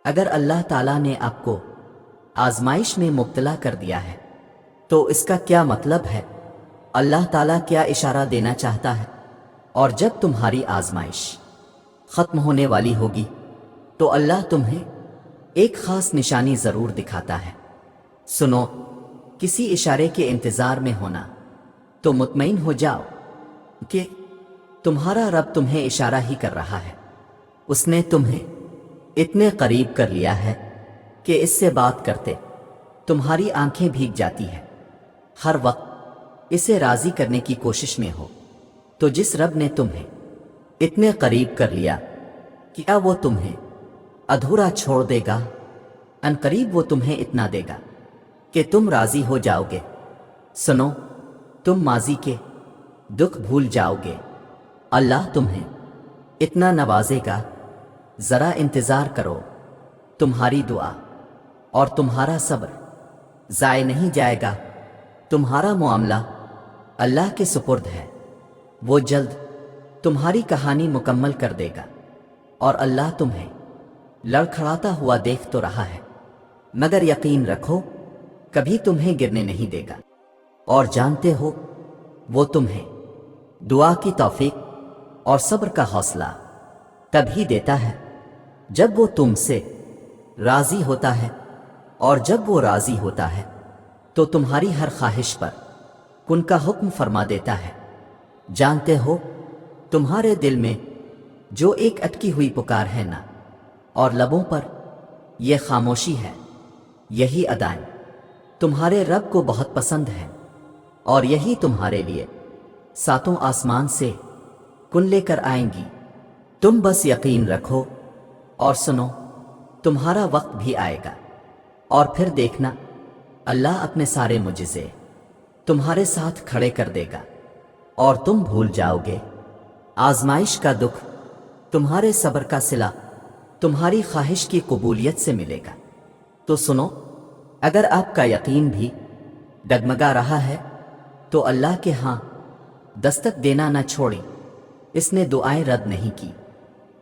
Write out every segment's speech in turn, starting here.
اگر اللہ تعالیٰ نے آپ کو آزمائش میں مبتلا کر دیا ہے تو اس کا کیا مطلب ہے؟ اللہ تعالیٰ کیا اشارہ دینا چاہتا ہے؟ اور جب تمہاری آزمائش ختم ہونے والی ہوگی تو اللہ تمہیں ایک خاص نشانی ضرور دکھاتا ہے۔ سنو، کسی اشارے کے انتظار میں ہونا تو مطمئن ہو جاؤ کہ تمہارا رب تمہیں اشارہ ہی کر رہا ہے۔ اس نے تمہیں اتنے قریب کر لیا ہے کہ اس سے بات کرتے تمہاری آنکھیں بھیگ جاتی ہیں۔ ہر وقت اسے راضی کرنے کی کوشش میں ہو۔ تو جس رب نے تمہیں اتنے قریب کر لیا، کیا وہ تمہیں ادھورا چھوڑ دے گا؟ ان قریب وہ تمہیں اتنا دے گا کہ تم راضی ہو جاؤ گے۔ سنو، تم ماضی کے دکھ بھول جاؤ گے۔ اللہ تمہیں اتنا نوازے گا، ذرا انتظار کرو۔ تمہاری دعا اور تمہارا صبر ضائع نہیں جائے گا۔ تمہارا معاملہ اللہ کے سپرد ہے، وہ جلد تمہاری کہانی مکمل کر دے گا۔ اور اللہ تمہیں لڑکھڑاتا ہوا دیکھ تو رہا ہے، مگر یقین رکھو کبھی تمہیں گرنے نہیں دے گا۔ اور جانتے ہو وہ تمہیں دعا کی توفیق اور صبر کا حوصلہ تب ہی دیتا ہے جب وہ تم سے راضی ہوتا ہے، اور جب وہ راضی ہوتا ہے تو تمہاری ہر خواہش پر کن کا حکم فرما دیتا ہے۔ جانتے ہو تمہارے دل میں جو ایک اٹکی ہوئی پکار ہے نا، اور لبوں پر یہ خاموشی ہے، یہی ادائیں تمہارے رب کو بہت پسند ہیں، اور یہی تمہارے لیے ساتوں آسمان سے کن لے کر آئیں گی۔ تم بس یقین رکھو اور سنو، تمہارا وقت بھی آئے گا، اور پھر دیکھنا اللہ اپنے سارے معجزے تمہارے ساتھ کھڑے کر دے گا، اور تم بھول جاؤ گے۔ آزمائش کا دکھ تمہارے صبر کا صلہ تمہاری خواہش کی قبولیت سے ملے گا۔ تو سنو، اگر آپ کا یقین بھی ڈگمگا رہا ہے تو اللہ کے ہاں دستک دینا نہ چھوڑیں۔ اس نے دعائیں رد نہیں کی،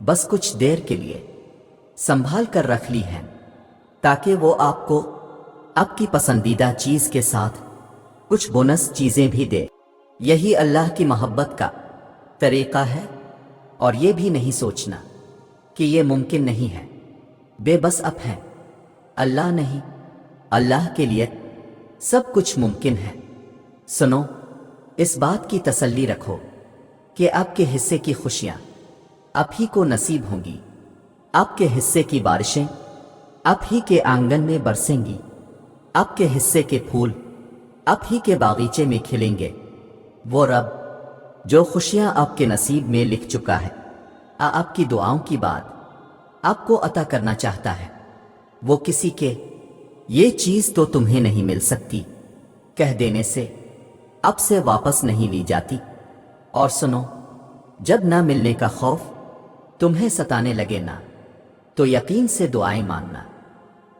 بس کچھ دیر کے لیے سنبھال کر رکھ لی ہیں، تاکہ وہ آپ کو آپ کی پسندیدہ چیز کے ساتھ کچھ بونس چیزیں بھی دے۔ یہی اللہ کی محبت کا طریقہ ہے، اور یہ بھی نہیں سوچنا کہ یہ ممکن نہیں ہے۔ بے بس اب ہیں، اللہ نہیں، اللہ کے لیے سب کچھ ممکن ہے۔ سنو، اس بات کی تسلی رکھو کہ آپ کے حصے کی خوشیاں آپ ہی کو نصیب ہوں گی۔ آپ کے حصے کی بارشیں آپ ہی کے آنگن میں برسیں گی۔ آپ کے حصے کے پھول آپ ہی کے باغیچے میں کھلیں گے۔ وہ رب جو خوشیاں آپ کے نصیب میں لکھ چکا ہے، آپ کی دعاؤں کی بات آپ کو عطا کرنا چاہتا ہے۔ وہ کسی کے یہ چیز تو تمہیں نہیں مل سکتی کہہ دینے سے اب سے واپس نہیں لی جاتی۔ اور سنو، جب نہ ملنے کا خوف تمہیں ستانے لگے نا، تو یقین سے دعائیں مانگنا۔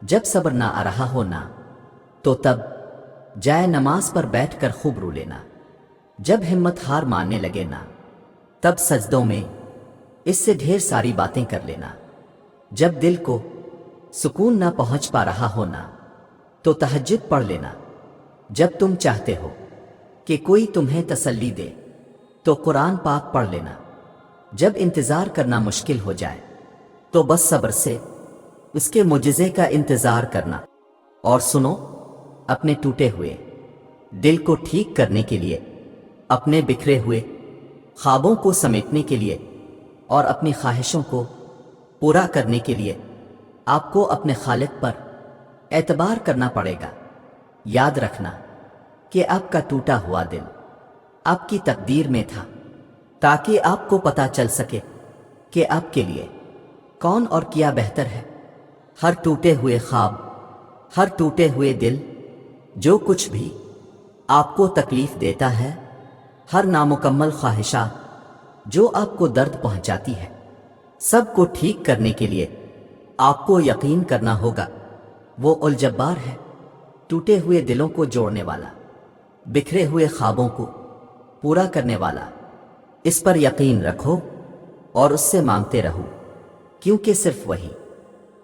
جب صبر نہ آ رہا ہو نا، تو تب جائے نماز پر بیٹھ کر خوب رو لینا۔ جب ہمت ہار ماننے لگے نا، تب سجدوں میں اس سے ڈھیر ساری باتیں کر لینا۔ جب دل کو سکون نہ پہنچ پا رہا ہو نا، تو تہجد پڑھ لینا۔ جب تم چاہتے ہو کہ کوئی تمہیں تسلی دے تو قرآن پاک پڑھ لینا۔ جب انتظار کرنا مشکل ہو جائے تو بس صبر سے اس کے معجزے کا انتظار کرنا۔ اور سنو، اپنے ٹوٹے ہوئے دل کو ٹھیک کرنے کے لیے، اپنے بکھرے ہوئے خوابوں کو سمیٹنے کے لیے، اور اپنی خواہشوں کو پورا کرنے کے لیے آپ کو اپنے خالق پر اعتبار کرنا پڑے گا۔ یاد رکھنا کہ آپ کا ٹوٹا ہوا دل آپ کی تقدیر میں تھا، تاکہ آپ کو پتہ چل سکے کہ آپ کے لیے کون اور کیا بہتر ہے۔ ہر ٹوٹے ہوئے خواب، ہر ٹوٹے ہوئے دل، جو کچھ بھی آپ کو تکلیف دیتا ہے، ہر نامکمل خواہشات جو آپ کو درد پہنچاتی ہے، سب کو ٹھیک کرنے کے لیے آپ کو یقین کرنا ہوگا۔ وہ الجبار ہے، ٹوٹے ہوئے دلوں کو جوڑنے والا، بکھرے ہوئے خوابوں کو پورا کرنے والا۔ اس پر یقین رکھو اور اس سے مانگتے رہو، کیونکہ صرف وہی